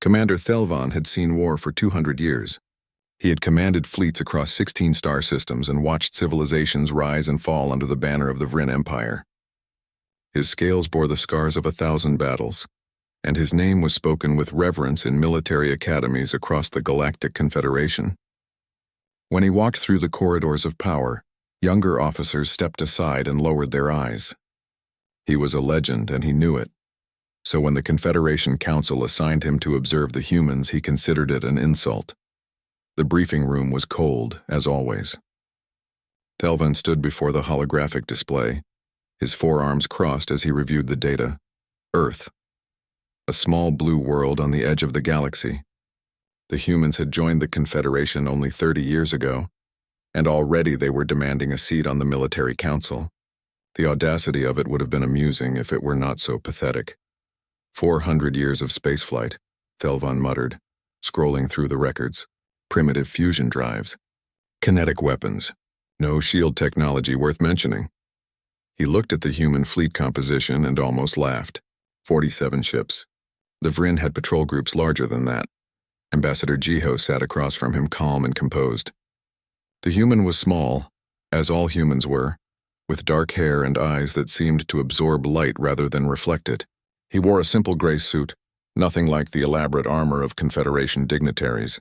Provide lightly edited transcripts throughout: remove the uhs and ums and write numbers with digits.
Commander Thelvan had seen war for 200 years. He had commanded fleets across 16 star systems and watched civilizations rise and fall under the banner of the Vryn Empire. His scales bore the scars of 1,000 battles, and his name was spoken with reverence in military academies across the Galactic Confederation. When he walked through the corridors of power, younger officers stepped aside and lowered their eyes. He was a legend, and he knew it. So when the Confederation Council assigned him to observe the humans, he considered it an insult. The briefing room was cold, as always. Thelvan stood before the holographic display, his forearms crossed as he reviewed the data. Earth. A small blue world on the edge of the galaxy. The humans had joined the Confederation only 30 years ago, and already they were demanding a seat on the military council. The audacity of it would have been amusing if it were not so pathetic. 400 years of spaceflight, Thelvan muttered, scrolling through the records. Primitive fusion drives. Kinetic weapons. No shield technology worth mentioning. He looked at the human fleet composition and almost laughed. 47 ships. The Vryn had patrol groups larger than that. Ambassador Jiho sat across from him, calm and composed. The human was small, as all humans were, with dark hair and eyes that seemed to absorb light rather than reflect it. He wore a simple gray suit, nothing like the elaborate armor of Confederation dignitaries.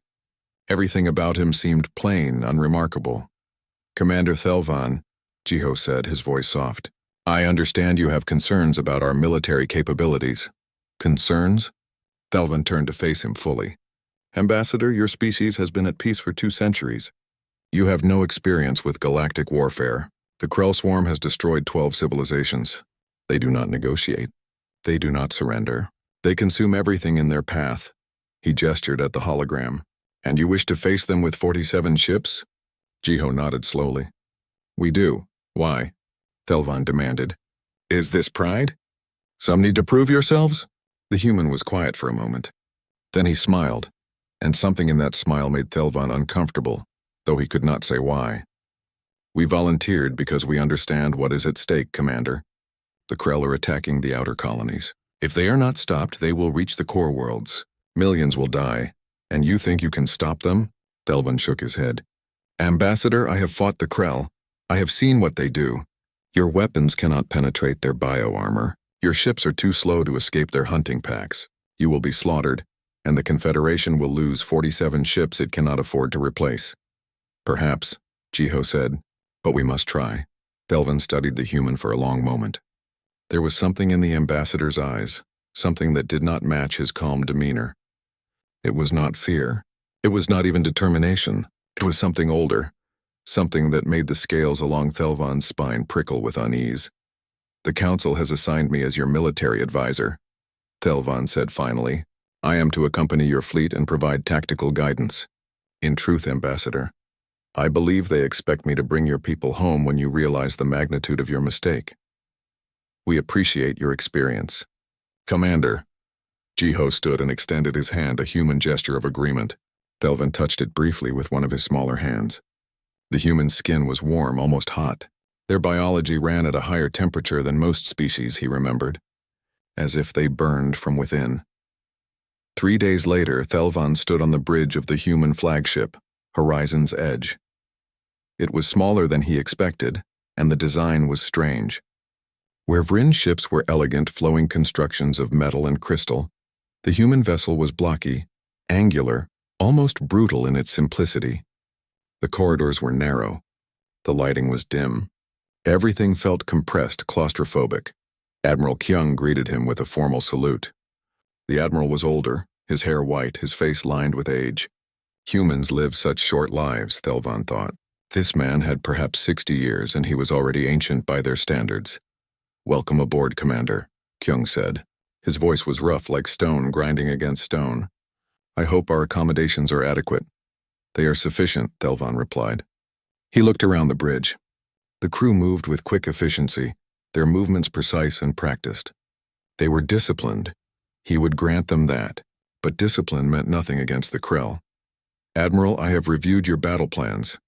Everything about him seemed plain, unremarkable. Commander Thelvan, Jiho said, his voice soft. I understand you have concerns about our military capabilities. Concerns? Thelvan turned to face him fully. Ambassador, your species has been at peace for 2 centuries. You have no experience with galactic warfare. The Krell swarm has destroyed 12 civilizations. They do not negotiate. They do not surrender. They consume everything in their path. He gestured at the hologram. And you wish to face them with 47 ships? Jiho nodded slowly. We do. Why? Thelvan demanded. Is this pride? Some need to prove yourselves? The human was quiet for a moment. Then he smiled, and something in that smile made Thelvan uncomfortable, though he could not say why. We volunteered because we understand what is at stake, Commander. The Krell are attacking the outer colonies. If they are not stopped, they will reach the core worlds. Millions will die. And you think you can stop them? Thelvan shook his head. Ambassador, I have fought the Krell. I have seen what they do. Your weapons cannot penetrate their bio-armor. Your ships are too slow to escape their hunting packs. You will be slaughtered, and the Confederation will lose 47 ships it cannot afford to replace. Perhaps, Jiho said, but we must try. Thelvan studied the human for a long moment. There was something in the ambassador's eyes, something that did not match his calm demeanor. It was not fear. It was not even determination. It was something older, something that made the scales along Thelvan's spine prickle with unease. The Council has assigned me as your military advisor, Thelvan said finally. I am to accompany your fleet and provide tactical guidance. In truth, Ambassador, I believe they expect me to bring your people home when you realize the magnitude of your mistake. We appreciate your experience. Commander. Jiho stood and extended his hand, a human gesture of agreement. Thelvan touched it briefly with one of his smaller hands. The human's skin was warm, almost hot. Their biology ran at a higher temperature than most species, he remembered, as if they burned from within. 3 days later, Thelvan stood on the bridge of the human flagship, Horizon's Edge. It was smaller than he expected, and the design was strange. Where Vryn ships were elegant, flowing constructions of metal and crystal, the human vessel was blocky, angular, almost brutal in its simplicity. The corridors were narrow. The lighting was dim. Everything felt compressed, claustrophobic. Admiral Kyung greeted him with a formal salute. The admiral was older, his hair white, his face lined with age. Humans live such short lives, Thelvan thought. This man had perhaps 60 years, and he was already ancient by their standards. Welcome aboard, Commander, Kyung said. His voice was rough like stone grinding against stone. I hope our accommodations are adequate. They are sufficient, Thelvan replied. He looked around the bridge. The crew moved with quick efficiency, their movements precise and practiced. They were disciplined. He would grant them that, but discipline meant nothing against the Krell. Admiral, I have reviewed your battle plans.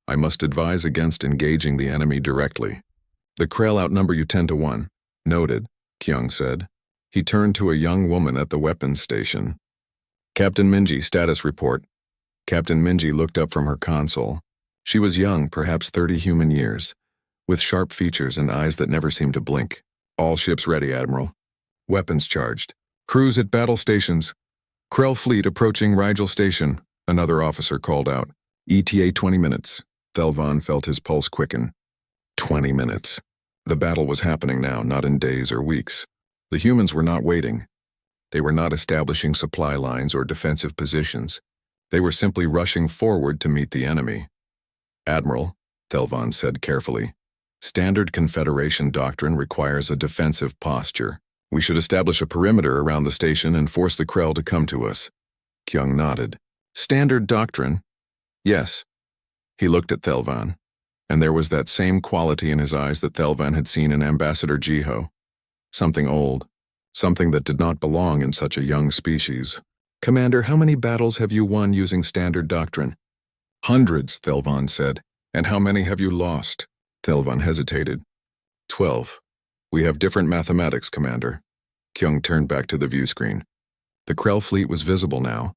I must advise against engaging the enemy directly. The Krell outnumber you 10 to 1. Noted, Kyung said. He turned to a young woman at the weapons station. Captain Minji, status report. Captain Minji looked up from her console. She was young, perhaps 30 human years, with sharp features and eyes that never seemed to blink. All ships ready, Admiral. Weapons charged. Crews at battle stations. Krell fleet approaching Rigel Station, another officer called out. ETA 20 minutes. Thelvan felt his pulse quicken. 20 minutes. The battle was happening now, not in days or weeks. The humans were not waiting. They were not establishing supply lines or defensive positions. They were simply rushing forward to meet the enemy. Admiral, Thelvan said carefully, standard Confederation doctrine requires a defensive posture. We should establish a perimeter around the station and force the Krell to come to us. Kyung nodded. Standard doctrine? Yes. He looked at Thelvan, and there was that same quality in his eyes that Thelvan had seen in Ambassador Jiho. Something old, something that did not belong in such a young species. Commander, how many battles have you won using standard doctrine? Hundreds, Thelvan said. And how many have you lost? Thelvan hesitated. 12. We have different mathematics, Commander. Kyung turned back to the view screen. The Krell fleet was visible now,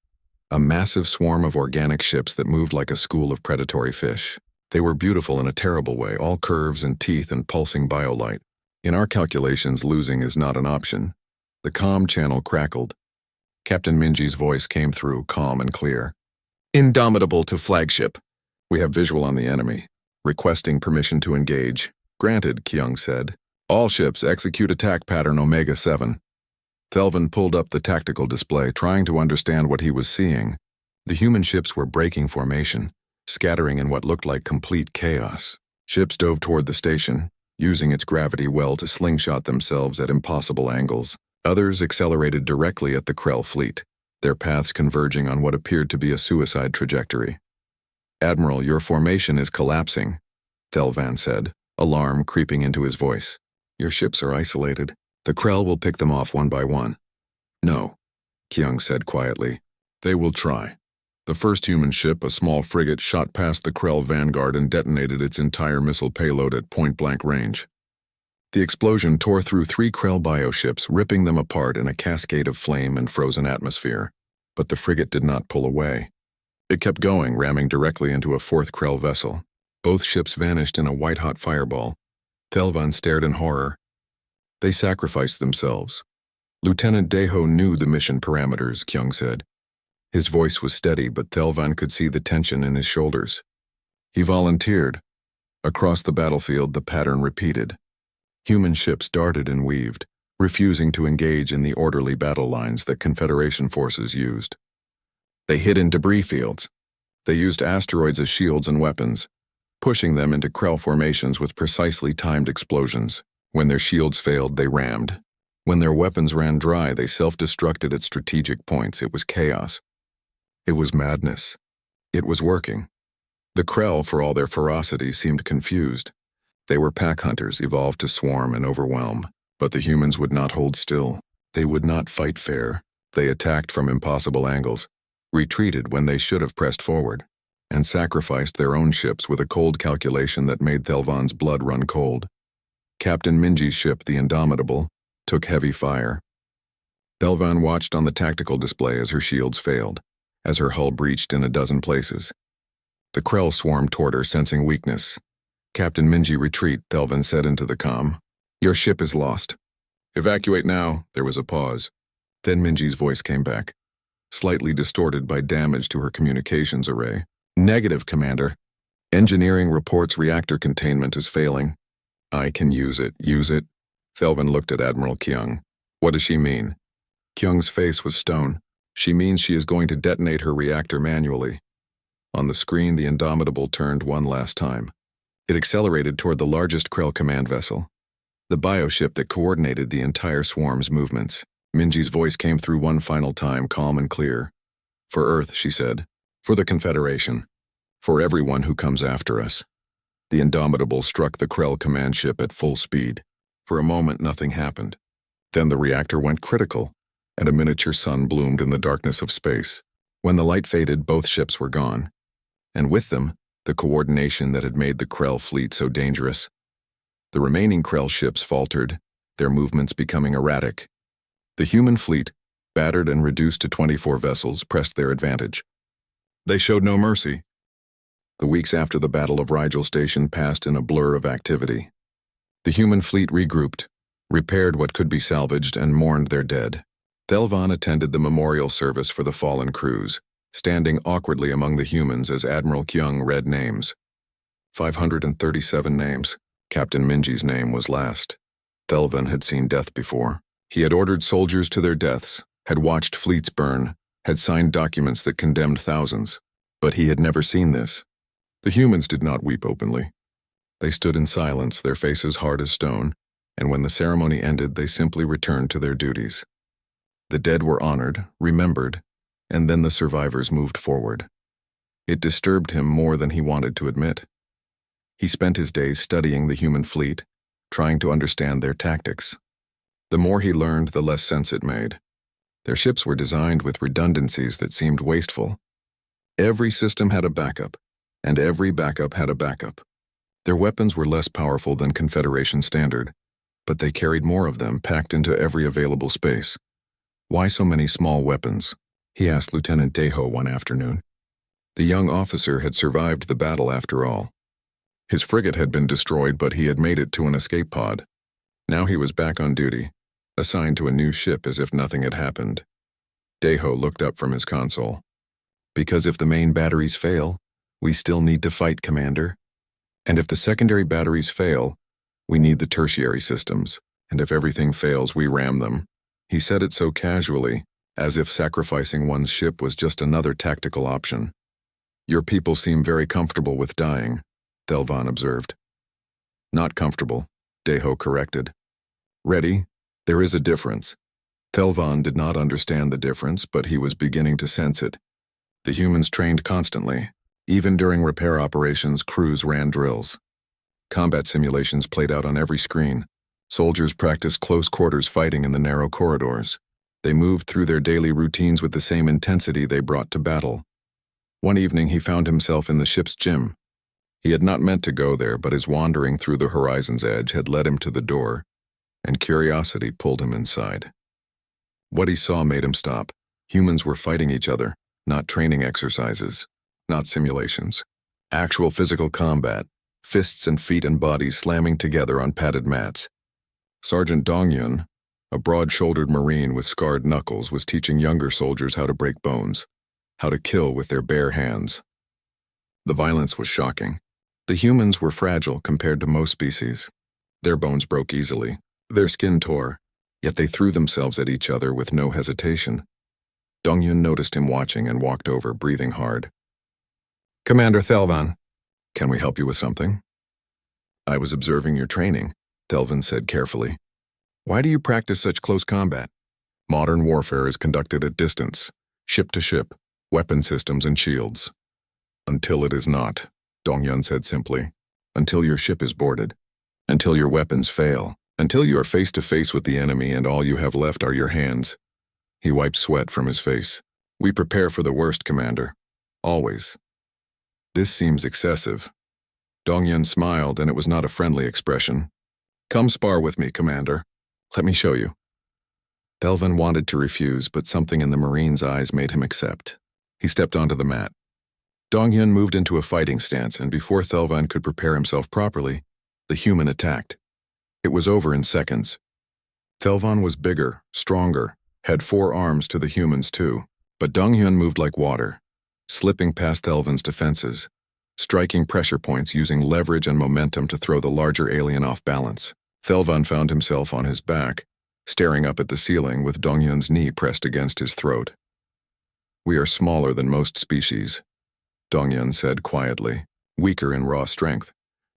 a massive swarm of organic ships that moved like a school of predatory fish. They were beautiful in a terrible way, all curves and teeth and pulsing biolight. In our calculations, losing is not an option. The comm channel crackled. Captain Minji's voice came through, calm and clear. Indomitable to flagship. We have visual on the enemy. Requesting permission to engage. Granted, Kyung said. All ships execute attack pattern Omega 7. Thelvan pulled up the tactical display, trying to understand what he was seeing. The human ships were breaking formation, scattering in what looked like complete chaos. Ships dove toward the station, using its gravity well to slingshot themselves at impossible angles. Others accelerated directly at the Krell fleet, their paths converging on what appeared to be a suicide trajectory. Admiral, your formation is collapsing, Thelvan said, alarm creeping into his voice. Your ships are isolated. The Krell will pick them off one by one. No, Kyung said quietly. They will try. The first human ship, a small frigate, shot past the Krell vanguard and detonated its entire missile payload at point-blank range. The explosion tore through 3 Krell bioships, ripping them apart in a cascade of flame and frozen atmosphere. But the frigate did not pull away. It kept going, ramming directly into a 4th Krell vessel. Both ships vanished in a white-hot fireball. Thelvan stared in horror. They sacrificed themselves. Lieutenant Deho knew the mission parameters, Kyung said. His voice was steady, but Thelvan could see the tension in his shoulders. He volunteered. Across the battlefield, the pattern repeated. Human ships darted and weaved, refusing to engage in the orderly battle lines that Confederation forces used. They hid in debris fields. They used asteroids as shields and weapons, pushing them into Krell formations with precisely timed explosions. When their shields failed, they rammed. When their weapons ran dry, they self-destructed at strategic points. It was chaos. It was madness. It was working. The Krell, for all their ferocity, seemed confused. They were pack hunters, evolved to swarm and overwhelm. But the humans would not hold still. They would not fight fair. They attacked from impossible angles, retreated when they should have pressed forward, and sacrificed their own ships with a cold calculation that made Thelvan's blood run cold. Captain Minji's ship, the Indomitable, took heavy fire. Thelvan watched on the tactical display as her shields failed, as her hull breached in a dozen places. The Krell swarmed toward her, sensing weakness. Captain Minji, retreat, Thelvan said into the comm. Your ship is lost. Evacuate now. There was a pause. Then Minji's voice came back, slightly distorted by damage to her communications array. Negative, Commander. Engineering reports reactor containment is failing. I can use it. Use it? Thelvan looked at Admiral Kyung. What does she mean? Kyung's face was stone. She means she is going to detonate her reactor manually. On the screen, the Indomitable turned one last time. It accelerated toward the largest Krell command vessel, the bioship that coordinated the entire swarm's movements. Minji's voice came through one final time, calm and clear. For Earth, she said. For the Confederation. For everyone who comes after us. The Indomitable struck the Krell command ship at full speed. For a moment, nothing happened. Then the reactor went critical, and a miniature sun bloomed in the darkness of space. When the light faded, both ships were gone. And with them, the coordination that had made the Krell fleet so dangerous. The remaining Krell ships faltered, their movements becoming erratic. The human fleet, battered and reduced to 24 vessels, pressed their advantage. They showed no mercy. The weeks after the Battle of Rigel Station passed in a blur of activity. The human fleet regrouped, repaired what could be salvaged, and mourned their dead. Thelvan attended the memorial service for the fallen crews, standing awkwardly among the humans as Admiral Kyung read names. 537 names. Captain Minji's name was last. Thelvan had seen death before. He had ordered soldiers to their deaths, had watched fleets burn, had signed documents that condemned thousands. But he had never seen this. The humans did not weep openly. They stood in silence, their faces hard as stone, and when the ceremony ended, they simply returned to their duties. The dead were honored, remembered, and then the survivors moved forward. It disturbed him more than he wanted to admit. He spent his days studying the human fleet, trying to understand their tactics. The more he learned, the less sense it made. Their ships were designed with redundancies that seemed wasteful. Every system had a backup, and every backup had a backup. Their weapons were less powerful than Confederation standard, but they carried more of them packed into every available space. Why so many small weapons? He asked Lieutenant Deho one afternoon. The young officer had survived the battle after all. His frigate had been destroyed, but he had made it to an escape pod. Now he was back on duty, assigned to a new ship as if nothing had happened. Deho looked up from his console. Because if the main batteries fail, we still need to fight, Commander. And if the secondary batteries fail, we need the tertiary systems. And if everything fails, we ram them. He said it so casually, as if sacrificing one's ship was just another tactical option. Your people seem very comfortable with dying, Thelvan observed. Not comfortable, Deho corrected. Ready? There is a difference. Thelvan did not understand the difference, but he was beginning to sense it. The humans trained constantly. Even during repair operations, crews ran drills. Combat simulations played out on every screen. Soldiers practiced close quarters fighting in the narrow corridors. They moved through their daily routines with the same intensity they brought to battle. One evening he found himself in the ship's gym. He had not meant to go there, but his wandering through the horizon's edge had led him to the door, and curiosity pulled him inside. What he saw made him stop. Humans were fighting each other, not training exercises, not simulations. Actual physical combat, fists and feet and bodies slamming together on padded mats. Sergeant Dongyun, a broad-shouldered Marine with scarred knuckles, was teaching younger soldiers how to break bones, how to kill with their bare hands. The violence was shocking. The humans were fragile compared to most species. Their bones broke easily, their skin tore, yet they threw themselves at each other with no hesitation. Dongyun noticed him watching and walked over, breathing hard. Commander Thelvan, can we help you with something? I was observing your training, Thelvan said carefully. Why do you practice such close combat? Modern warfare is conducted at distance, ship to ship, weapon systems and shields. Until it is not, Dongyun said simply. Until your ship is boarded. Until your weapons fail. Until you are face to face with the enemy and all you have left are your hands. He wiped sweat from his face. We prepare for the worst, Commander. Always. This seems excessive. Dongyun smiled, and it was not a friendly expression. Come spar with me, Commander. Let me show you. Thelvan wanted to refuse, but something in the Marine's eyes made him accept. He stepped onto the mat. Dongyun moved into a fighting stance, and before Thelvan could prepare himself properly, the human attacked. It was over in seconds. Thelvan was bigger, stronger, had 4 arms to the humans too, but Dongyun moved like water, slipping past Thelvan's defenses, striking pressure points using leverage and momentum to throw the larger alien off balance. Thelvan found himself on his back, staring up at the ceiling with Dongyun's knee pressed against his throat. We are smaller than most species, Dongyun said quietly, weaker in raw strength.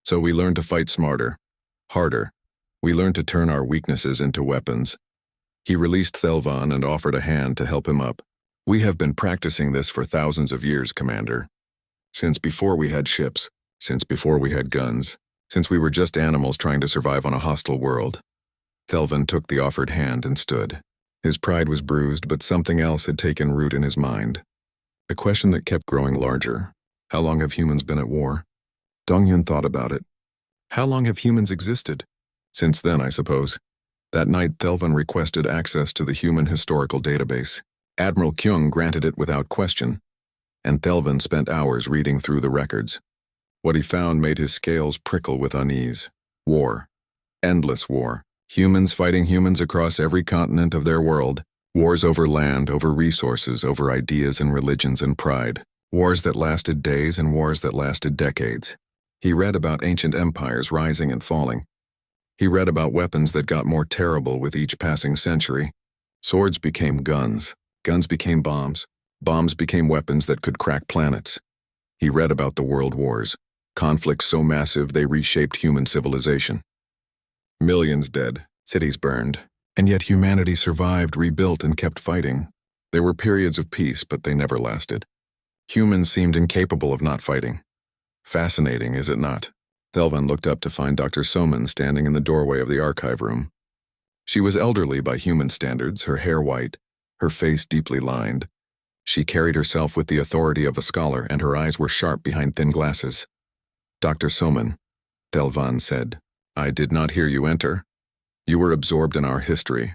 So we learn to fight smarter, harder. We learn to turn our weaknesses into weapons. He released Thelvan and offered a hand to help him up. We have been practicing this for thousands of years, Commander. Since before we had ships, since before we had guns, since we were just animals trying to survive on a hostile world. Thelvan took the offered hand and stood. His pride was bruised, but something else had taken root in his mind. A question that kept growing larger. How long have humans been at war? Dongyun thought about it. How long have humans existed? Since then, I suppose. That night, Thelvan requested access to the Human Historical Database. Admiral Kyung granted it without question, and Thelvan spent hours reading through the records. What he found made his scales prickle with unease. War. Endless war. Humans fighting humans across every continent of their world. Wars over land, over resources, over ideas and religions and pride. Wars that lasted days and wars that lasted decades. He read about ancient empires rising and falling. He read about weapons that got more terrible with each passing century. Swords became guns. Guns became bombs. Bombs became weapons that could crack planets. He read about the world wars. Conflicts so massive they reshaped human civilization. Millions dead, cities burned, and yet humanity survived, rebuilt, and kept fighting. There were periods of peace, but they never lasted. Humans seemed incapable of not fighting. Fascinating, is it not? Thelvan looked up to find Dr. Soman standing in the doorway of the archive room. She was elderly by human standards, her hair white, her face deeply lined. She carried herself with the authority of a scholar, and her eyes were sharp behind thin glasses. Dr. Soman, Thelvan said, I did not hear you enter. You were absorbed in our history.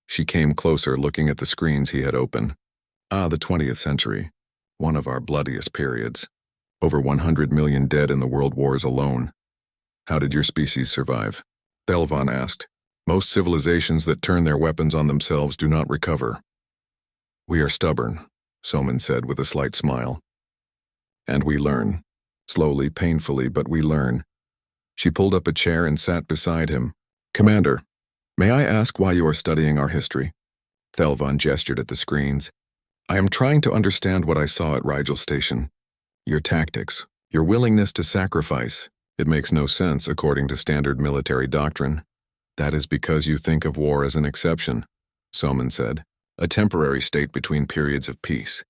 She came closer, looking at the screens he had opened. The 20th century, one of our bloodiest periods. Over 100 million dead in the world wars alone. How did your species survive? Thelvan asked. Most civilizations that turn their weapons on themselves do not recover. We are stubborn, Soman said with a slight smile. And we learn. Slowly, painfully, but we learn. She pulled up a chair and sat beside him. Commander, may I ask why you are studying our history? Thelvan gestured at the screens. I am trying to understand what I saw at Rigel Station. Your tactics, your willingness to sacrifice. It makes no sense according to standard military doctrine. That is because you think of war as an exception, Soman said, a temporary state between periods of peace.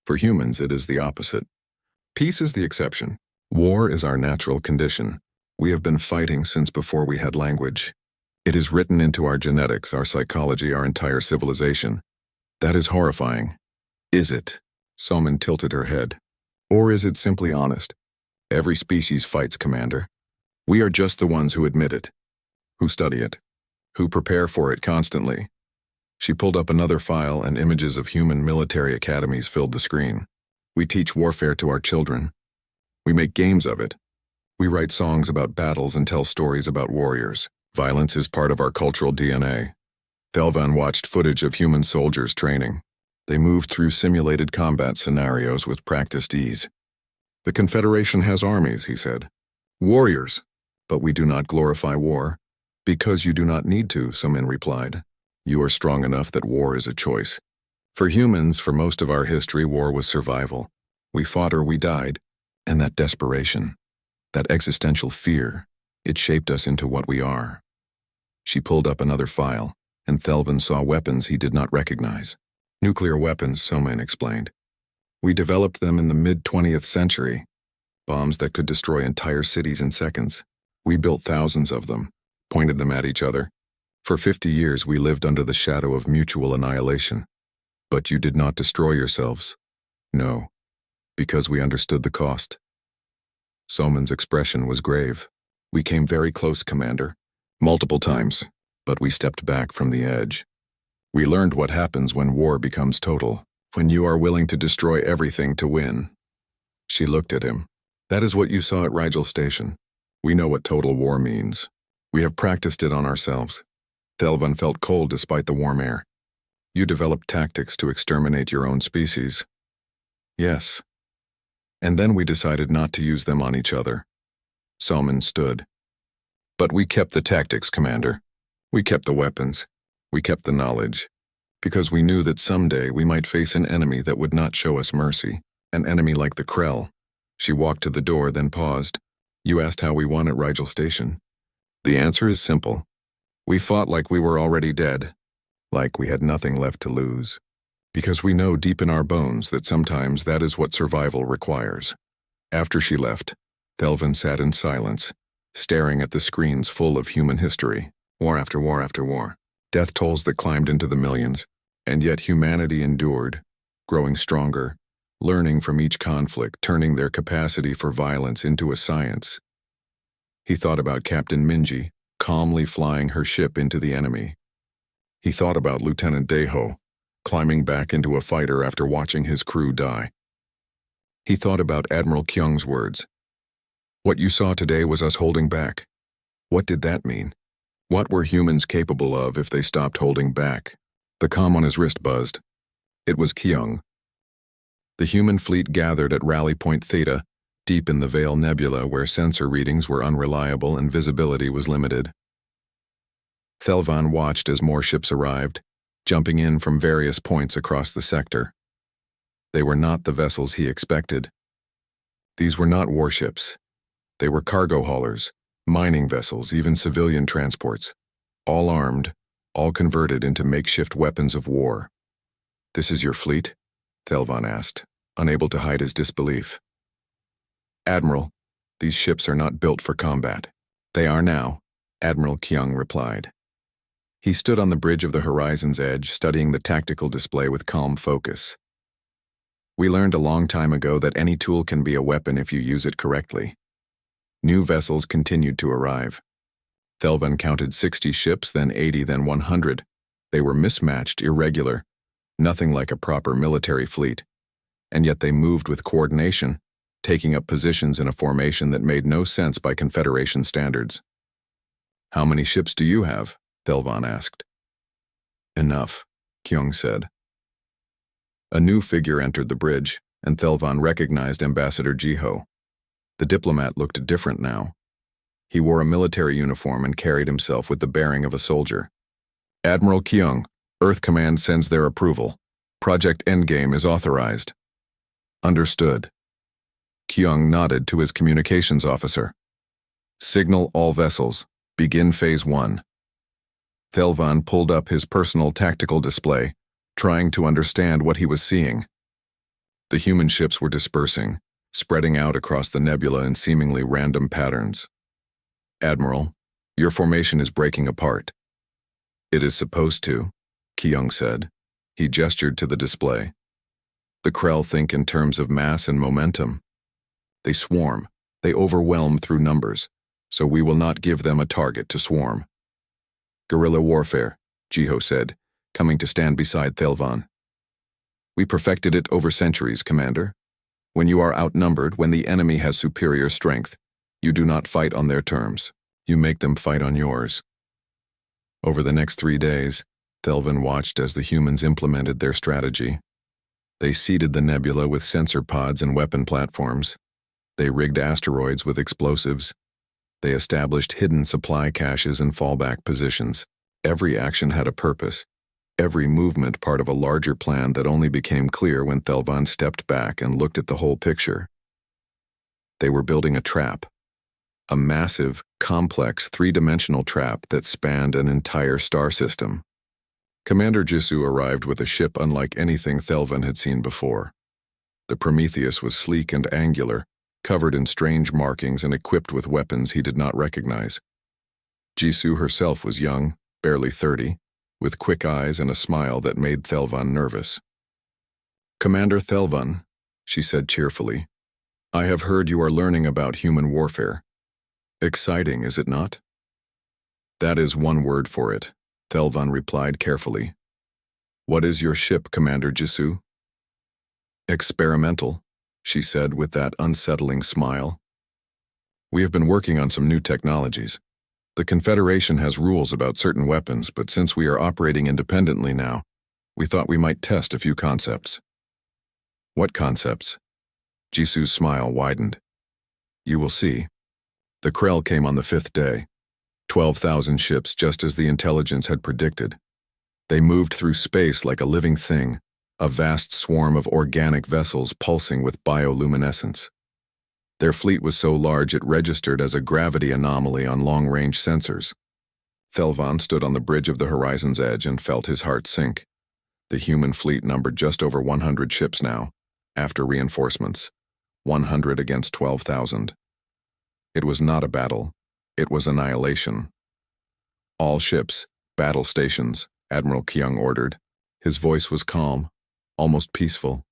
For humans, it is the opposite. Peace is the exception. War is our natural condition. We have been fighting since before we had language. It is written into our genetics, our psychology, our entire civilization. That is horrifying. Is it? Soman tilted her head. Or is it simply honest? Every species fights, Commander. We are just the ones who admit it, who study it, who prepare for it constantly. She pulled up another file, and images of human military academies filled the screen. We teach warfare to our children. We make games of it. We write songs about battles and tell stories about warriors. Violence is part of our cultural DNA. Thelvan watched footage of human soldiers training. They moved through simulated combat scenarios with practiced ease. The Confederation has armies, he said. Warriors. But we do not glorify war. Because you do not need to, Soman replied. You are strong enough that war is a choice. For humans, for most of our history, war was survival. We fought or we died. And that desperation, that existential fear, it shaped us into what we are. She pulled up another file, and Thelvan saw weapons he did not recognize. Nuclear weapons, Soman explained. We developed them in the mid-20th century. Bombs that could destroy entire cities in seconds. We built thousands of them, pointed them at each other. For 50 years we lived under the shadow of mutual annihilation. But you did not destroy yourselves. No, because we understood the cost. Soman's expression was grave. We came very close, Commander. Multiple times, but we stepped back from the edge. We learned what happens when war becomes total, when you are willing to destroy everything to win. She looked at him. That is what you saw at Rigel Station. We know what total war means. We have practiced it on ourselves. Thelvan felt cold despite the warm air. You developed tactics to exterminate your own species. Yes. And then we decided not to use them on each other. Soman stood. But we kept the tactics, Commander. We kept the weapons. We kept the knowledge. Because we knew that someday we might face an enemy that would not show us mercy. An enemy like the Krell. She walked to the door, then paused. You asked how we won at Rigel Station. The answer is simple. We fought like we were already dead. Like we had nothing left to lose. Because we know deep in our bones that sometimes that is what survival requires. After she left, Thelvan sat in silence, staring at the screens full of human history, war after war after war, death tolls that climbed into the millions, and yet humanity endured, growing stronger, learning from each conflict, turning their capacity for violence into a science. He thought about Captain Minji, calmly flying her ship into the enemy. He thought about Lieutenant Deho, climbing back into a fighter after watching his crew die. He thought about Admiral Kyung's words. What you saw today was us holding back. What did that mean? What were humans capable of if they stopped holding back? The comm on his wrist buzzed. It was Kyung. The human fleet gathered at Rally Point Theta, deep in the Veil Nebula where sensor readings were unreliable and visibility was limited. Thelvan watched as more ships arrived, jumping in from various points across the sector. They were not the vessels he expected. These were not warships. They were cargo haulers, mining vessels, even civilian transports, all armed, all converted into makeshift weapons of war. "This is your fleet?" Thelvan asked, unable to hide his disbelief. "Admiral, these ships are not built for combat." "They are now," Admiral Kyung replied. He stood on the bridge of the horizon's edge, studying the tactical display with calm focus. "We learned a long time ago that any tool can be a weapon if you use it correctly." New vessels continued to arrive. Thelvan counted 60 ships, then 80, then 100. They were mismatched, irregular, nothing like a proper military fleet. And yet they moved with coordination, taking up positions in a formation that made no sense by Confederation standards. "How many ships do you have?" Thelvan asked. "Enough," Kyung said. A new figure entered the bridge, and Thelvan recognized Ambassador Jiho. The diplomat looked different now. He wore a military uniform and carried himself with the bearing of a soldier. "Admiral Kyung, Earth Command sends their approval. Project Endgame is authorized." "Understood." Kyung nodded to his communications officer. "Signal all vessels. Begin Phase 1. Thelvan pulled up his personal tactical display, trying to understand what he was seeing. The human ships were dispersing, spreading out across the nebula in seemingly random patterns. "Admiral, your formation is breaking apart." "It is supposed to," Kyung said. He gestured to the display. "The Krell think in terms of mass and momentum. They swarm, they overwhelm through numbers, so we will not give them a target to swarm." "Guerrilla warfare," Jiho said, coming to stand beside Thelvan. "We perfected it over centuries, Commander. When you are outnumbered, when the enemy has superior strength, you do not fight on their terms. You make them fight on yours." Over the next 3 days, Thelvan watched as the humans implemented their strategy. They seeded the nebula with sensor pods and weapon platforms. They rigged asteroids with explosives. They established hidden supply caches and fallback positions. Every action had a purpose, every movement part of a larger plan that only became clear when Thelvan stepped back and looked at the whole picture. They were building a trap, a massive, complex, three-dimensional trap that spanned an entire star system. Commander Jisoo arrived with a ship unlike anything Thelvan had seen before. The Prometheus was sleek and angular, covered in strange markings and equipped with weapons he did not recognize. Jisoo herself was young, barely 30, with quick eyes and a smile that made Thelvan nervous. "Commander Thelvan," she said cheerfully, "I have heard you are learning about human warfare. Exciting, is it not?" "That is one word for it," Thelvan replied carefully. "What is your ship, Commander Jisoo?" "Experimental," she said with that unsettling smile. "We have been working on some new technologies. The Confederation has rules about certain weapons, but since we are operating independently now, we thought we might test a few concepts." "What concepts?" Jisoo's smile widened. "You will see." The Krell came on the 5th day. 12,000 ships, just as the intelligence had predicted. They moved through space like a living thing, a vast swarm of organic vessels pulsing with bioluminescence. Their fleet was so large it registered as a gravity anomaly on long-range sensors. Thelvan stood on the bridge of the horizon's edge and felt his heart sink. The human fleet numbered just over 100 ships now, after reinforcements, 100 against 12,000. It was not a battle, it was annihilation. "All ships, battle stations," Admiral Kyung ordered. His voice was calm, almost peaceful.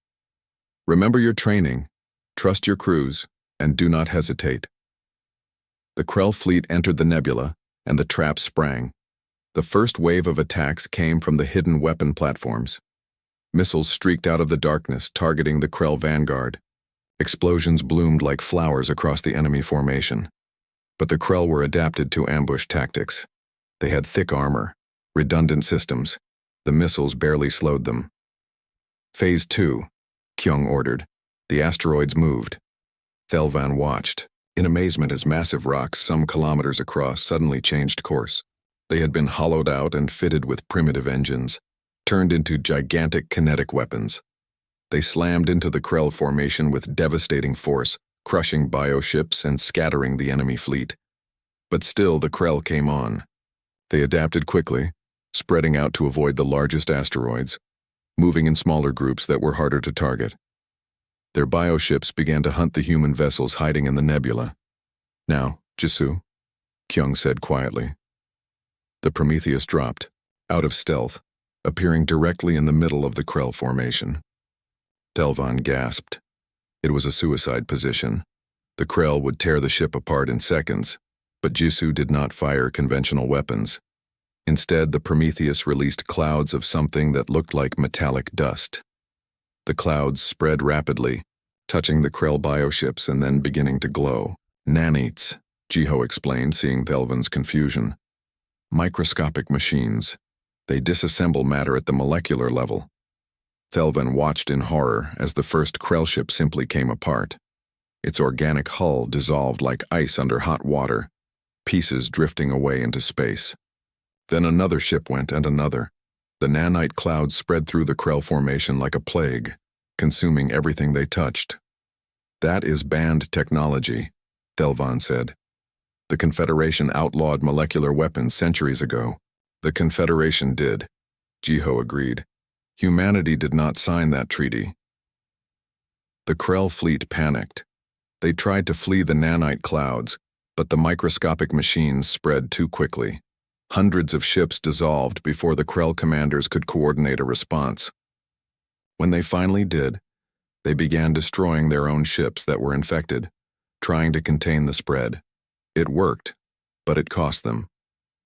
"Remember your training, trust your crews, and do not hesitate." The Krell fleet entered the nebula, and the trap sprang. The first wave of attacks came from the hidden weapon platforms. Missiles streaked out of the darkness, targeting the Krell vanguard. Explosions bloomed like flowers across the enemy formation. But the Krell were adapted to ambush tactics. They had thick armor, redundant systems. The missiles barely slowed them. Phase 2, Kyung ordered. The asteroids moved. Thelvan watched, in amazement as massive rocks some kilometers across suddenly changed course. They had been hollowed out and fitted with primitive engines, turned into gigantic kinetic weapons. They slammed into the Krell formation with devastating force, crushing bioships and scattering the enemy fleet. But still the Krell came on. They adapted quickly, spreading out to avoid the largest asteroids, moving in smaller groups that were harder to target. Their bioships began to hunt the human vessels hiding in the nebula. "Now, Jisoo," Kyung said quietly. The Prometheus dropped, out of stealth, appearing directly in the middle of the Krell formation. Thelvan gasped. It was a suicide position. The Krell would tear the ship apart in seconds, but Jisoo did not fire conventional weapons. Instead, the Prometheus released clouds of something that looked like metallic dust. The clouds spread rapidly, touching the Krell bioships and then beginning to glow. "Nanites," Jiho explained, seeing Thelvan's confusion. "Microscopic machines. They disassemble matter at the molecular level." Thelvan watched in horror as the first Krell ship simply came apart. Its organic hull dissolved like ice under hot water, pieces drifting away into space. Then another ship went and another. The nanite clouds spread through the Krell formation like a plague, consuming everything they touched. "That is banned technology," Thelvan said. "The Confederation outlawed molecular weapons centuries ago." "The Confederation did," Jiho agreed. "Humanity did not sign that treaty." The Krell fleet panicked. They tried to flee the nanite clouds, but the microscopic machines spread too quickly. Hundreds of ships dissolved before the Krell commanders could coordinate a response. When they finally did, they began destroying their own ships that were infected, trying to contain the spread. It worked, but it cost them.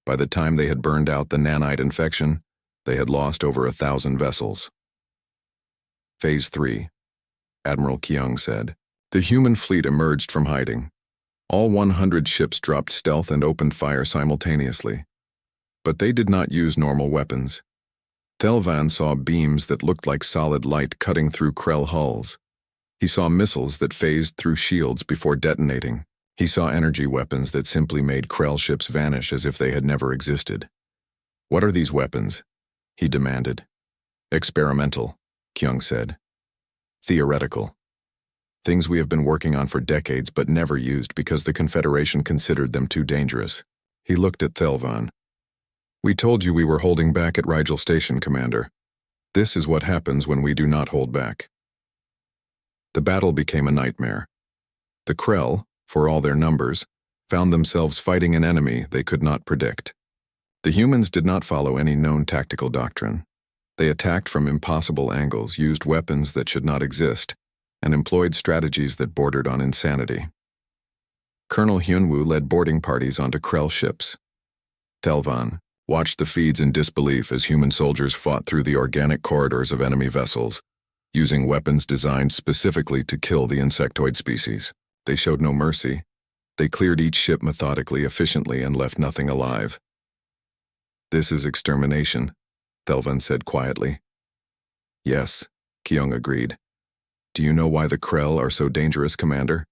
By the time they had burned out the nanite infection, they had lost over 1,000 vessels. Phase 3, Admiral Kyung said. The human fleet emerged from hiding. All 100 ships dropped stealth and opened fire simultaneously. But they did not use normal weapons. Thelvan saw beams that looked like solid light cutting through Krell hulls. He saw missiles that phased through shields before detonating. He saw energy weapons that simply made Krell ships vanish as if they had never existed. "What are these weapons?" he demanded. "Experimental," Kyung said. "Theoretical. Things we have been working on for decades but never used because the Confederation considered them too dangerous." He looked at Thelvan. "We told you we were holding back at Rigel Station, Commander. This is what happens when we do not hold back." The battle became a nightmare. The Krell, for all their numbers, found themselves fighting an enemy they could not predict. The humans did not follow any known tactical doctrine. They attacked from impossible angles, used weapons that should not exist, and employed strategies that bordered on insanity. Colonel Hyunwoo led boarding parties onto Krell ships. Thelvan watched the feeds in disbelief as human soldiers fought through the organic corridors of enemy vessels, using weapons designed specifically to kill the insectoid species. They showed no mercy. They cleared each ship methodically, efficiently, and left nothing alive. "This is extermination," Thelvan said quietly. "Yes," Kyung agreed. "Do you know why the Krell are so dangerous, Commander?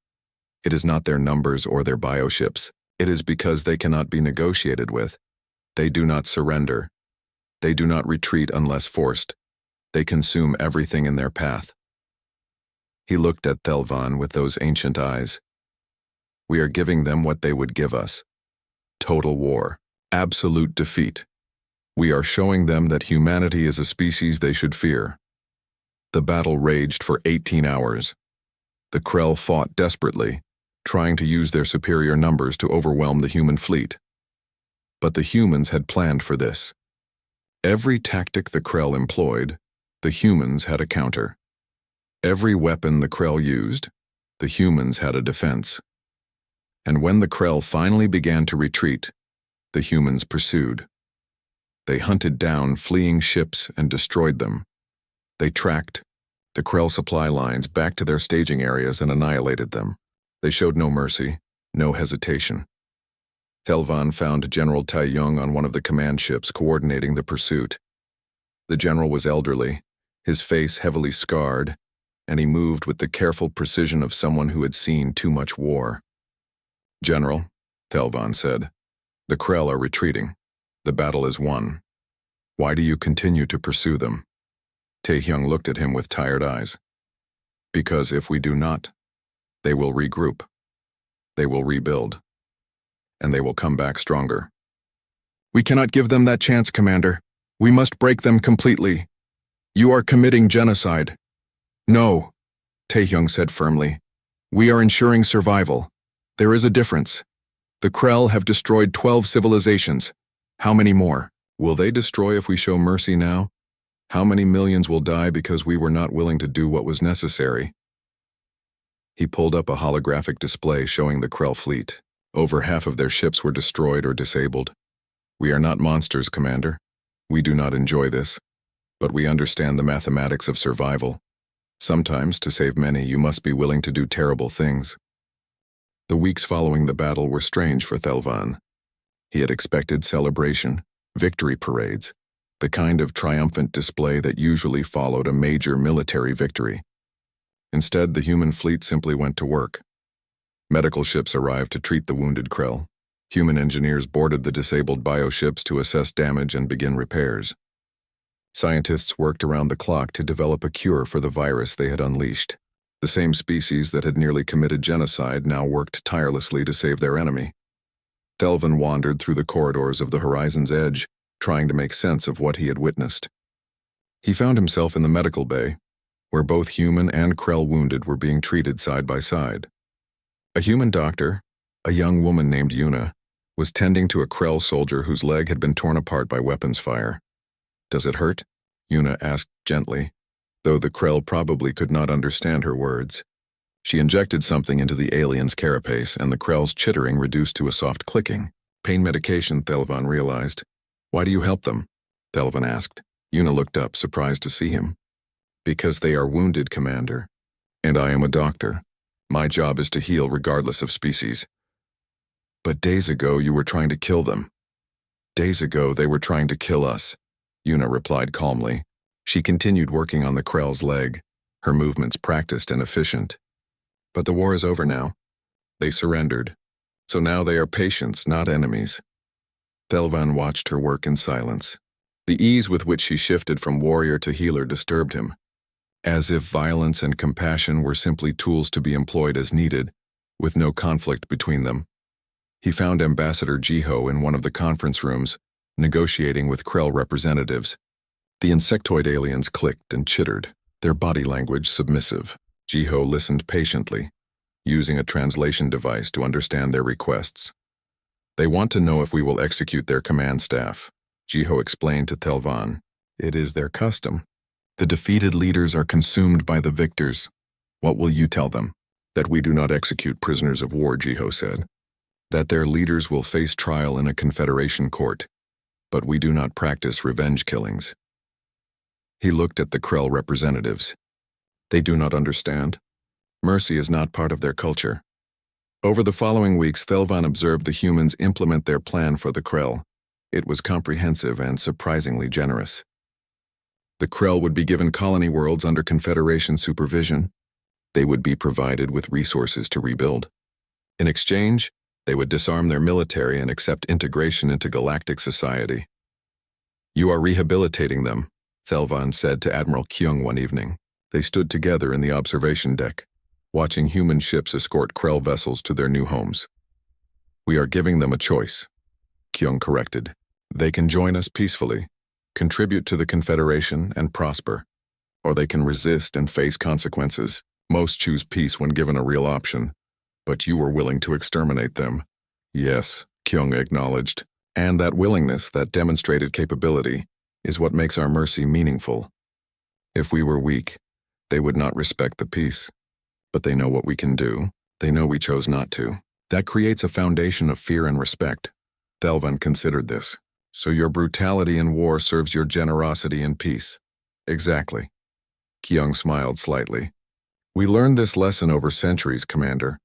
It is not their numbers or their bioships. It is because they cannot be negotiated with. They do not surrender. They do not retreat unless forced. They consume everything in their path." He looked at Thelvan with those ancient eyes. "We are giving them what they would give us. Total war. Absolute defeat. We are showing them that humanity is a species they should fear." The battle raged for 18 hours. The Krell fought desperately, trying to use their superior numbers to overwhelm the human fleet. But the humans had planned for this. Every tactic the Krell employed, the humans had a counter. Every weapon the Krell used, the humans had a defense. And when the Krell finally began to retreat, The humans pursued. They hunted down fleeing ships and destroyed them. They tracked the Krell supply lines back to their staging areas and annihilated them. They showed no mercy, no hesitation. Thelvan found General Tai Yong on one of the command ships coordinating the pursuit. The general was elderly, his face heavily scarred, and he moved with the careful precision of someone who had seen too much war. "General," Thelvan said, "the Krell are retreating. The battle is won. Why do you continue to pursue them?" Taehyung looked at him with tired eyes. "Because if we do not, they will regroup. They will rebuild. And they will come back stronger." "We cannot give them that chance, Commander. We must break them completely. You are committing genocide." "No," Taehyung said firmly. "We are ensuring survival. There is a difference. The Krell have destroyed 12 civilizations. How many more? Will they destroy if we show mercy now? How many millions will die because we were not willing to do what was necessary?" He pulled up a holographic display showing the Krell fleet. Over half of their ships were destroyed or disabled. "We are not monsters, Commander. We do not enjoy this. But we understand the mathematics of survival. Sometimes, to save many, you must be willing to do terrible things." The weeks following the battle were strange for Thelvan. He had expected celebration, victory parades, the kind of triumphant display that usually followed a major military victory. Instead, the human fleet simply went to work. Medical ships arrived to treat the wounded Krell. Human engineers boarded the disabled bioships to assess damage and begin repairs. Scientists worked around the clock to develop a cure for the virus they had unleashed. The same species that had nearly committed genocide now worked tirelessly to save their enemy. Thelvan wandered through the corridors of the horizon's edge, trying to make sense of what he had witnessed. He found himself in the medical bay, where both human and Krell wounded were being treated side by side. A human doctor, a young woman named Yuna, was tending to a Krell soldier whose leg had been torn apart by weapons fire. "Does it hurt?" Yuna asked gently, though the Krell probably could not understand her words. She injected something into the alien's carapace, and the Krell's chittering reduced to a soft clicking. "Pain medication," Thelvan realized. "Why do you help them?" Thelvan asked. Yuna looked up, surprised to see him. "Because they are wounded, Commander. And I am a doctor. My job is to heal regardless of species." "But days ago you were trying to kill them." "Days ago they were trying to kill us," Yuna replied calmly. She continued working on the Krell's leg, her movements practiced and efficient. "But the war is over now. They surrendered. So now they are patients, not enemies." Thelvan watched her work in silence. The ease with which she shifted from warrior to healer disturbed him, as if violence and compassion were simply tools to be employed as needed, with no conflict between them. He found Ambassador Jiho in one of the conference rooms, negotiating with Krell representatives. The insectoid aliens clicked and chittered, their body language submissive. Jiho listened patiently, using a translation device to understand their requests. "They want to know if we will execute their command staff," Jiho explained to Thelvan. "It is their custom. The defeated leaders are consumed by the victors. What will you tell them?" "That we do not execute prisoners of war," Jiho said. "That their leaders will face trial in a Confederation court. But we do not practice revenge killings." He looked at the Krell representatives. They do not understand. Mercy is not part of their culture. Over the following weeks, Thelvan observed the humans implement their plan for the Krell. It was comprehensive and surprisingly generous. The Krell would be given colony worlds under Confederation supervision. They would be provided with resources to rebuild. In exchange, they would disarm their military and accept integration into galactic society. "You are rehabilitating them," Thelvan said to Admiral Kyung one evening. They stood together in the observation deck, watching human ships escort Krell vessels to their new homes. "We are giving them a choice," Kyung corrected. "They can join us peacefully, contribute to the Confederation, and prosper. Or they can resist and face consequences. Most choose peace when given a real option. But you were willing to exterminate them." "Yes," Kyung acknowledged. "And that willingness, that demonstrated capability, is what makes our mercy meaningful. If we were weak, they would not respect the peace. But they know what we can do. They know we chose not to. That creates a foundation of fear and respect. Thelvan considered this. So your brutality in war serves your generosity in peace. Exactly. Kyung smiled slightly. We learned this lesson over centuries, Commander.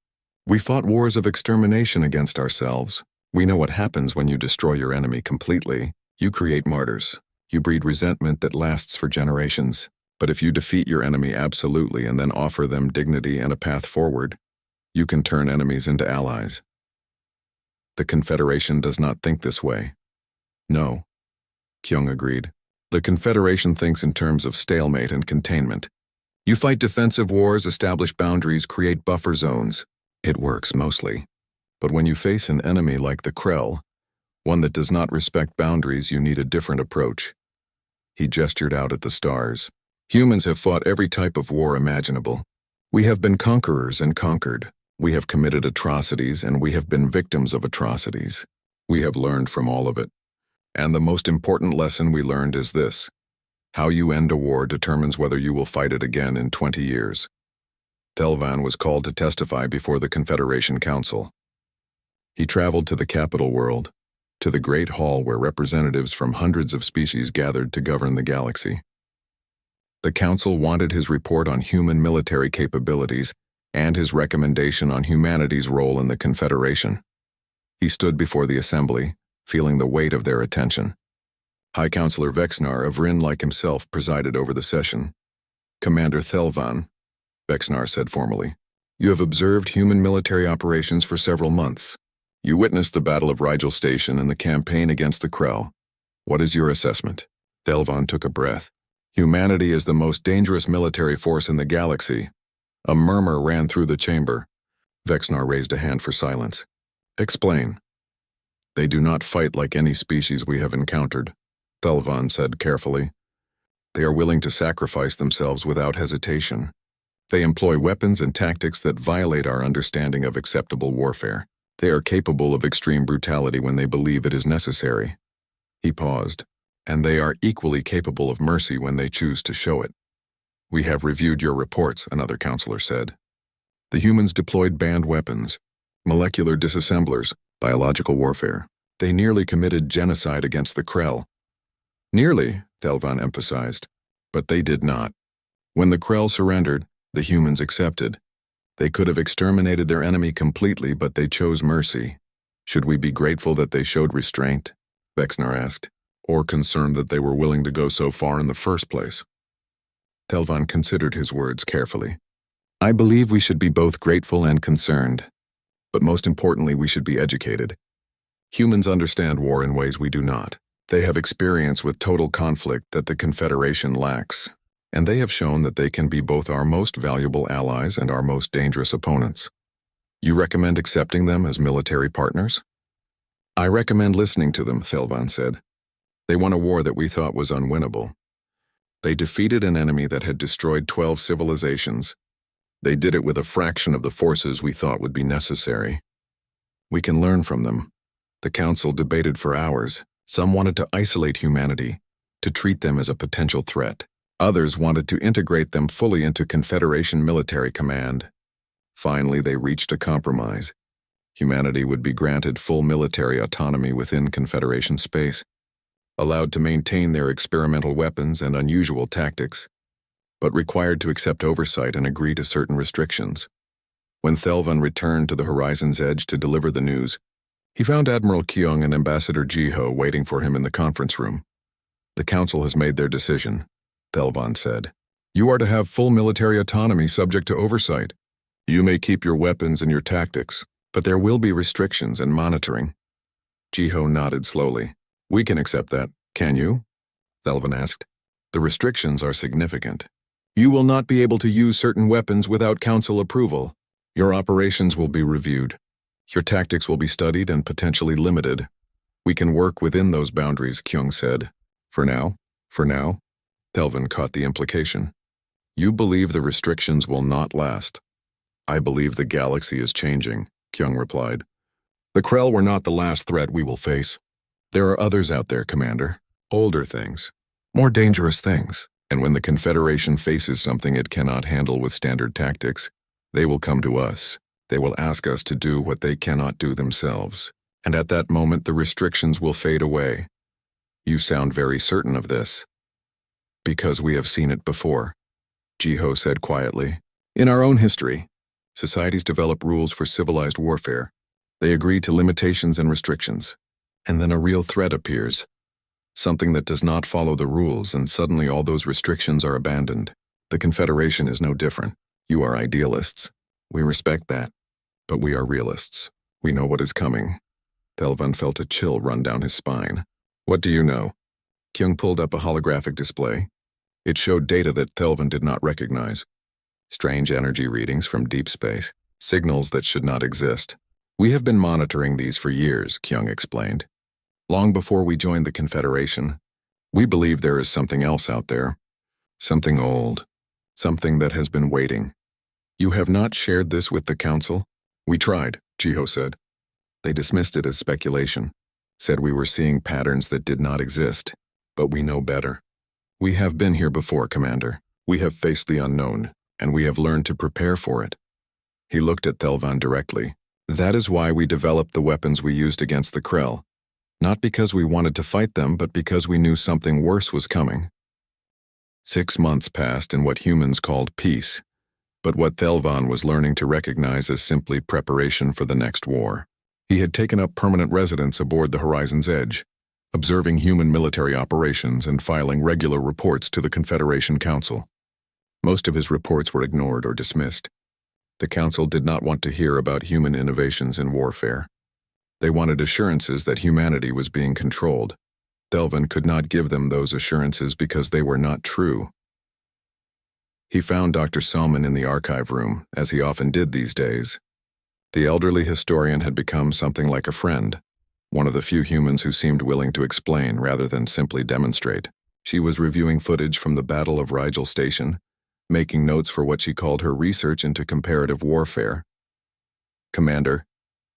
We fought wars of extermination against ourselves. We know what happens when you destroy your enemy completely. You create martyrs. You breed resentment that lasts for generations. But if you defeat your enemy absolutely and then offer them dignity and a path forward, you can turn enemies into allies. The Confederation does not think this way. No, Kyung agreed. The Confederation thinks in terms of stalemate and containment. You fight defensive wars, establish boundaries, create buffer zones. It works mostly. But when you face an enemy like the Krell, one that does not respect boundaries, you need a different approach. He gestured out at the stars. Humans have fought every type of war imaginable. We have been conquerors and conquered. We have committed atrocities and we have been victims of atrocities. We have learned from all of it. And the most important lesson we learned is this. How you end a war determines whether you will fight it again in 20 years. Thelvan was called to testify before the Confederation Council. He traveled to the capital world, to the Great Hall where representatives from hundreds of species gathered to govern the galaxy. The Council wanted his report on human military capabilities and his recommendation on humanity's role in the Confederation. He stood before the assembly, feeling the weight of their attention. High Counselor Vexnar of Rin, like himself, presided over the session. Commander Thelvan, Vexnar said formally, you have observed human military operations for several months. You witnessed the Battle of Rigel Station and the campaign against the Krell. What is your assessment? Thelvan took a breath. Humanity is the most dangerous military force in the galaxy. A murmur ran through the chamber. Vexnar raised a hand for silence. Explain. They do not fight like any species we have encountered, Thelvan said carefully. They are willing to sacrifice themselves without hesitation. They employ weapons and tactics that violate our understanding of acceptable warfare. They are capable of extreme brutality when they believe it is necessary. He paused. And they are equally capable of mercy when they choose to show it. We have reviewed your reports, another counselor said. The humans deployed banned weapons, molecular disassemblers, biological warfare. They nearly committed genocide against the Krell. Nearly, Thelvan emphasized, but they did not. When the Krell surrendered, the humans accepted. They could have exterminated their enemy completely, but they chose mercy. Should we be grateful that they showed restraint? Vexnar asked. Or concerned that they were willing to go so far in the first place? Thelvan considered his words carefully. I believe we should be both grateful and concerned. But most importantly, we should be educated. Humans understand war in ways we do not. They have experience with total conflict that the Confederation lacks, and they have shown that they can be both our most valuable allies and our most dangerous opponents. You recommend accepting them as military partners? I recommend listening to them, Thelvan said. They won a war that we thought was unwinnable. They defeated an enemy that had destroyed 12 civilizations. They did it with a fraction of the forces we thought would be necessary. We can learn from them. The Council debated for hours. Some wanted to isolate humanity, to treat them as a potential threat. Others wanted to integrate them fully into Confederation military command. Finally, they reached a compromise. Humanity would be granted full military autonomy within Confederation space, allowed to maintain their experimental weapons and unusual tactics, but required to accept oversight and agree to certain restrictions. When Thelvan returned to the horizon's edge to deliver the news, he found Admiral Kyung and Ambassador Jiho waiting for him in the conference room. The Council has made their decision, Thelvan said. You are to have full military autonomy subject to oversight. You may keep your weapons and your tactics, but there will be restrictions and monitoring. Jiho nodded slowly. We can accept that, can you? Thelvan asked. The restrictions are significant. You will not be able to use certain weapons without Council approval. Your operations will be reviewed. Your tactics will be studied and potentially limited. We can work within those boundaries, Kyung said. For now, Thelvan caught the implication. You believe the restrictions will not last. I believe the galaxy is changing, Kyung replied. The Krell were not the last threat we will face. There are others out there, Commander. Older things. More dangerous things. And when the Confederation faces something it cannot handle with standard tactics, they will come to us. They will ask us to do what they cannot do themselves. And at that moment, the restrictions will fade away. You sound very certain of this. Because we have seen it before, Jiho said quietly. In our own history, societies develop rules for civilized warfare. They agree to limitations and restrictions. And then a real threat appears. Something that does not follow the rules, and suddenly all those restrictions are abandoned. The Confederation is no different. You are idealists. We respect that. But we are realists. We know what is coming. Thelvan felt a chill run down his spine. What do you know? Kyung pulled up a holographic display. It showed data that Thelvan did not recognize. Strange energy readings from deep space. Signals that should not exist. We have been monitoring these for years, Kyung explained. Long before we joined the Confederation, we believe there is something else out there. Something old. Something that has been waiting. You have not shared this with the Council? We tried, Jiho said. They dismissed it as speculation, said we were seeing patterns that did not exist, but we know better. We have been here before, Commander. We have faced the unknown, and we have learned to prepare for it. He looked at Thelvan directly. That is why we developed the weapons we used against the Krell. Not because we wanted to fight them, but because we knew something worse was coming. 6 months passed in what humans called peace, but what Thelvan was learning to recognize as simply preparation for the next war. He had taken up permanent residence aboard the Horizon's Edge, observing human military operations and filing regular reports to the Confederation Council. Most of his reports were ignored or dismissed. The Council did not want to hear about human innovations in warfare. They wanted assurances that humanity was being controlled. Thelvan could not give them those assurances because they were not true. He found Dr. Salman in the archive room, as he often did these days. The elderly historian had become something like a friend, one of the few humans who seemed willing to explain rather than simply demonstrate. She was reviewing footage from the Battle of Rigel Station, making notes for what she called her research into comparative warfare. Commander,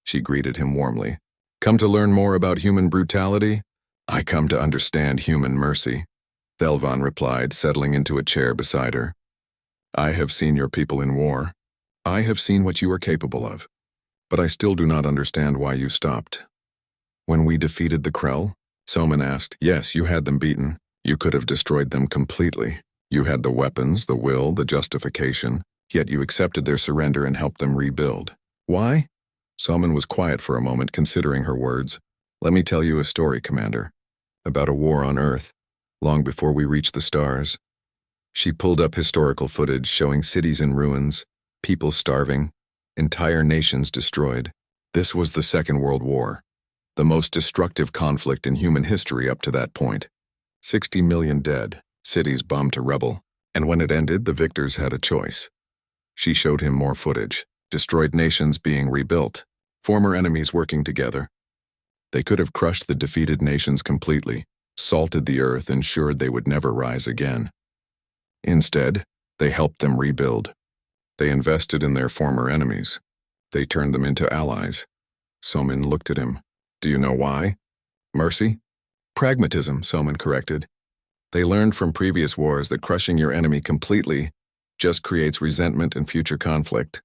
she greeted him warmly. Come to learn more about human brutality? I come to understand human mercy, Thelvan replied, settling into a chair beside her. I have seen your people in war. I have seen what you are capable of. But I still do not understand why you stopped. When we defeated the Krell, Soman asked, yes, you had them beaten. You could have destroyed them completely. You had the weapons, the will, the justification, yet you accepted their surrender and helped them rebuild. Why? Soman was quiet for a moment, considering her words. Let me tell you a story, Commander, about a war on Earth, long before we reached the stars. She pulled up historical footage showing cities in ruins, people starving, entire nations destroyed. This was the Second World War, the most destructive conflict in human history up to that point. 60 million dead, cities bombed to rubble, and when it ended, the victors had a choice. She showed him more footage, destroyed nations being rebuilt, former enemies working together. They could have crushed the defeated nations completely, salted the earth, ensured they would never rise again. Instead, they helped them rebuild. They invested in their former enemies. They turned them into allies. Soman looked at him. Do you know why? Mercy? Pragmatism, Soman corrected. They learned from previous wars that crushing your enemy completely just creates resentment and future conflict.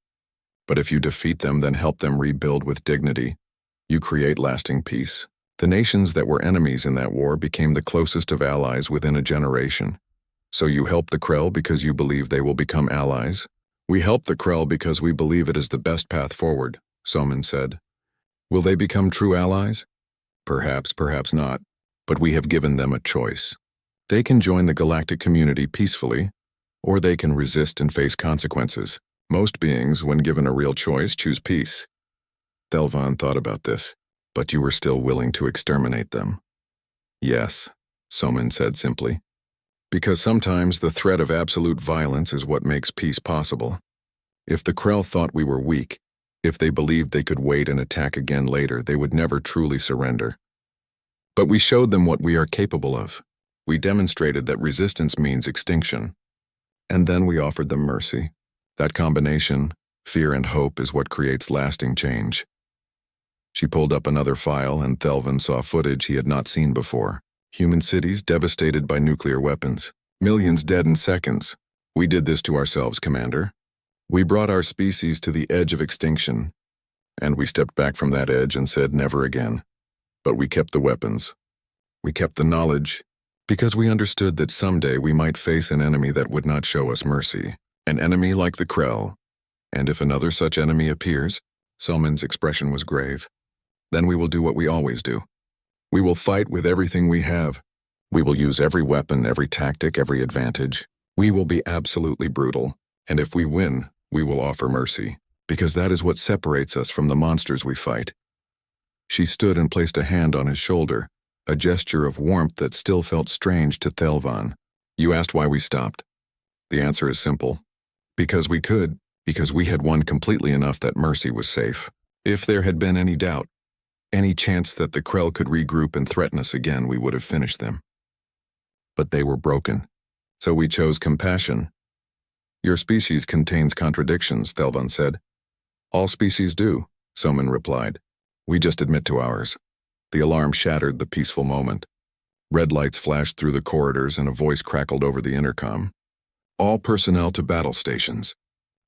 But if you defeat them, then help them rebuild with dignity, you create lasting peace. The nations that were enemies in that war became the closest of allies within a generation. So you help the Krell because you believe they will become allies? We help the Krell because we believe it is the best path forward, Soman said. Will they become true allies? Perhaps, perhaps not. But we have given them a choice. They can join the galactic community peacefully, or they can resist and face consequences. Most beings, when given a real choice, choose peace. Thelvan thought about this. But you were still willing to exterminate them. Yes, Soman said simply. Because sometimes the threat of absolute violence is what makes peace possible. If the Krell thought we were weak, if they believed they could wait and attack again later, they would never truly surrender. But we showed them what we are capable of. We demonstrated that resistance means extinction. And then we offered them mercy. That combination, fear and hope, is what creates lasting change. She pulled up another file, and Thelvan saw footage he had not seen before. Human cities devastated by nuclear weapons. Millions dead in seconds. We did this to ourselves, Commander. We brought our species to the edge of extinction. And we stepped back from that edge and said never again. But we kept the weapons. We kept the knowledge, because we understood that someday we might face an enemy that would not show us mercy. An enemy like the Krell. And if another such enemy appears, Selman's expression was grave, then we will do what we always do. We will fight with everything we have. We will use every weapon, every tactic, every advantage. We will be absolutely brutal, and if we win, we will offer mercy, because that is what separates us from the monsters we fight. She stood and placed a hand on his shoulder, a gesture of warmth that still felt strange to Thelvan. You asked why we stopped. The answer is simple. Because we could, because we had won completely enough that mercy was safe. If there had been any doubt, any chance that the Krell could regroup and threaten us again, we would have finished them. But they were broken, so we chose compassion. Your species contains contradictions, Thelvan said. All species do, Soman replied. We just admit to ours. The alarm shattered the peaceful moment. Red lights flashed through the corridors and a voice crackled over the intercom. All personnel to battle stations.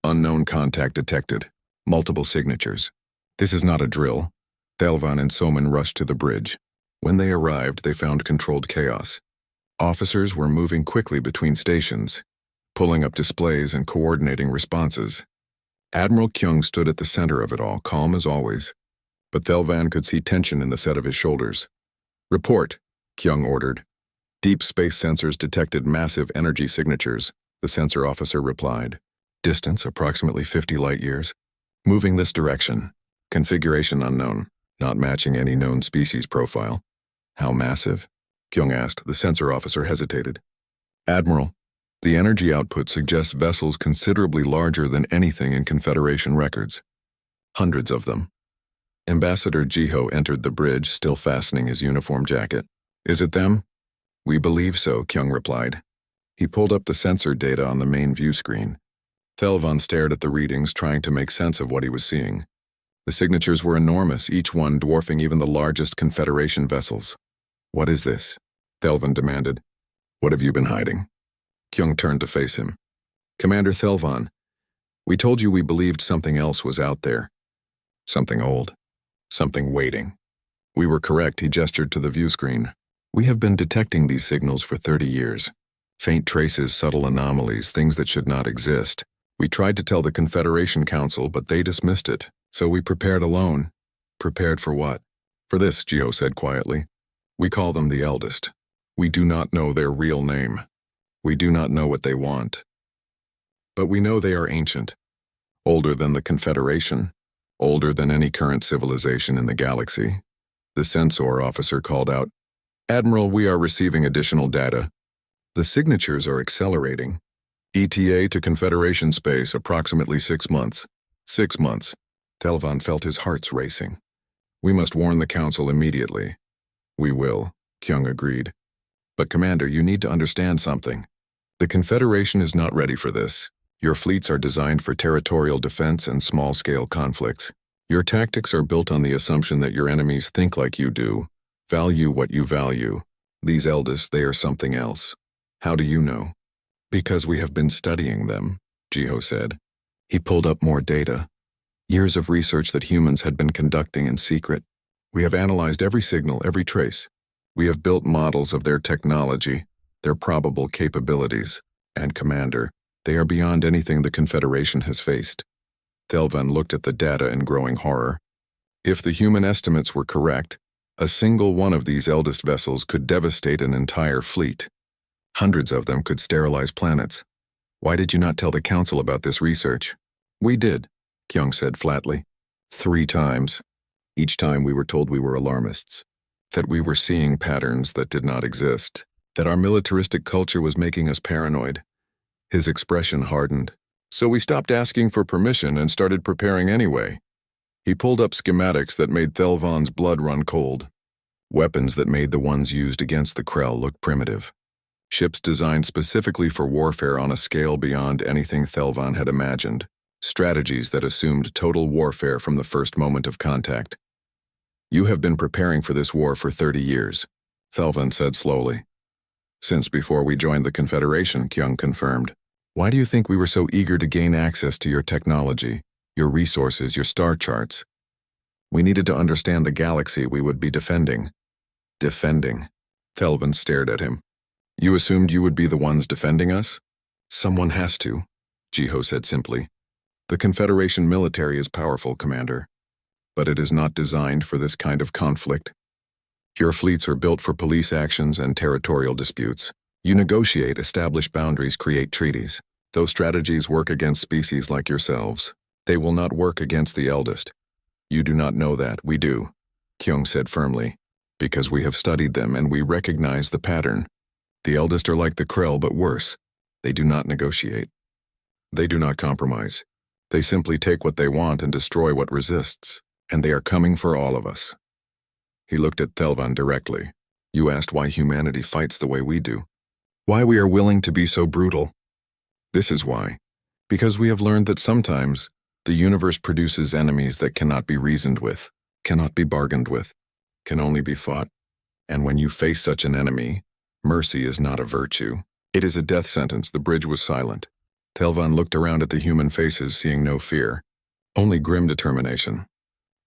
Unknown contact detected. Multiple signatures. This is not a drill. Thelvan and Soman rushed to the bridge. When they arrived, they found controlled chaos. Officers were moving quickly between stations, pulling up displays and coordinating responses. Admiral Kyung stood at the center of it all, calm as always. But Thelvan could see tension in the set of his shoulders. Report, Kyung ordered. Deep space sensors detected massive energy signatures, the sensor officer replied. Distance approximately 50 light years. Moving this direction. Configuration unknown, not matching any known species profile. How massive? Kyung asked. The sensor officer hesitated. Admiral, the energy output suggests vessels considerably larger than anything in Confederation records. Hundreds of them. Ambassador Jiho entered the bridge, still fastening his uniform jacket. Is it them? We believe so, Kyung replied. He pulled up the sensor data on the main view screen. Thelvan stared at the readings, trying to make sense of what he was seeing. The signatures were enormous, each one dwarfing even the largest Confederation vessels. What is this? Thelvan demanded. What have you been hiding? Kyung turned to face him. Commander Thelvan, we told you we believed something else was out there. Something old. Something waiting. We were correct, he gestured to the view screen. We have been detecting these signals for 30 years. Faint traces, subtle anomalies, things that should not exist. We tried to tell the Confederation Council, but they dismissed it. So we prepared alone. Prepared for what? For this, Jiho said quietly. We call them the eldest. We do not know their real name. We do not know what they want. But we know they are ancient. Older than the Confederation. Older than any current civilization in the galaxy. The censor officer called out, Admiral, we are receiving additional data. The signatures are accelerating. ETA to Confederation space, approximately 6 months. 6 months. Thelvan felt his hearts racing. We must warn the Council immediately. We will, Kyung agreed. But Commander, you need to understand something. The Confederation is not ready for this. Your fleets are designed for territorial defense and small-scale conflicts. Your tactics are built on the assumption that your enemies think like you do, value what you value. These eldest, they are something else. How do you know? Because we have been studying them, Jiho said. He pulled up more data. Years of research that humans had been conducting in secret. We have analyzed every signal, every trace. We have built models of their technology, their probable capabilities. And Commander, they are beyond anything the Confederation has faced. Thelvan looked at the data in growing horror. If the human estimates were correct, a single one of these eldest vessels could devastate an entire fleet. Hundreds of them could sterilize planets. Why did you not tell the Council about this research? We did, Kyung said flatly. 3 times. Each time we were told we were alarmists. That we were seeing patterns that did not exist. That our militaristic culture was making us paranoid. His expression hardened. So we stopped asking for permission and started preparing anyway. He pulled up schematics that made Thelvan's blood run cold. Weapons that made the ones used against the Krell look primitive. Ships designed specifically for warfare on a scale beyond anything Thelvan had imagined. Strategies that assumed total warfare from the first moment of contact. You have been preparing for this war for 30 years, Thelvan said slowly. Since before we joined the Confederation, Kyung confirmed. Why do you think we were so eager to gain access to your technology, your resources, your star charts? We needed to understand the galaxy we would be defending. Defending. Thelvan stared at him. You assumed you would be the ones defending us? Someone has to, Jiho said simply. The Confederation military is powerful, Commander. But it is not designed for this kind of conflict. Your fleets are built for police actions and territorial disputes. You negotiate, establish boundaries, create treaties. Those strategies work against species like yourselves. They will not work against the eldest. You do not know that, we do, Kyung said firmly. Because we have studied them and we recognize the pattern. The eldest are like the Krell, but worse. They do not negotiate. They do not compromise. They simply take what they want and destroy what resists. And they are coming for all of us. He looked at Thelvan directly. You asked why humanity fights the way we do. Why we are willing to be so brutal. This is why. Because we have learned that sometimes the universe produces enemies that cannot be reasoned with, cannot be bargained with, can only be fought. And when you face such an enemy, mercy is not a virtue. It is a death sentence. The bridge was silent. Thelvan looked around at the human faces, seeing no fear, only grim determination.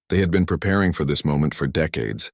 They had been preparing for this moment for decades.